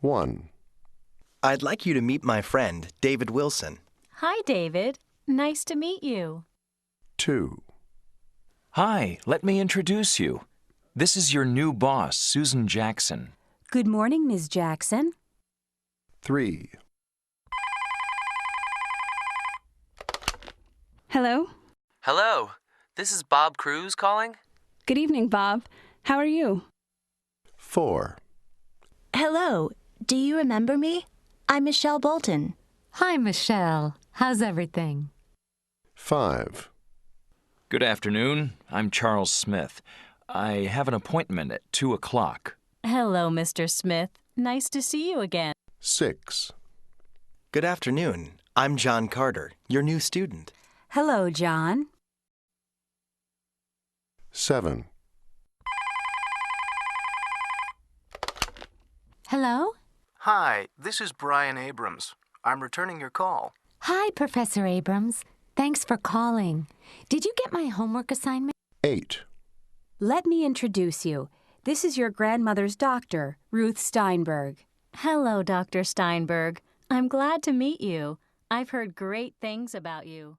1, I'd like you to meet my friend, David Wilson. Hi, David. Nice to meet you. 2, Hi, let me introduce you. This is your new boss, Susan Jackson. Good morning, Ms. Jackson. 3, Hello. Hello, this is Bob Cruz calling. Good evening, Bob. How are you? 4, Hello, do you remember me? I'm Michelle Bolton. Hi, Michelle. How's everything? 5, Good afternoon. I'm Charles Smith. I have an appointment at 2 o'clock. Hello, Mr. Smith. Nice to see you again. 6, Good afternoon. I'm John Carter, your new student. Hello, John. 7, Hello? Hi, this is Brian Abrams. I'm returning your call. Hi, Professor Abrams. Thanks for calling. Did you get my homework assignment? 8, Let me introduce you. This is your grandmother's doctor, Ruth Steinberg. Hello, Dr. Steinberg. I'm glad to meet you. I've heard great things about you.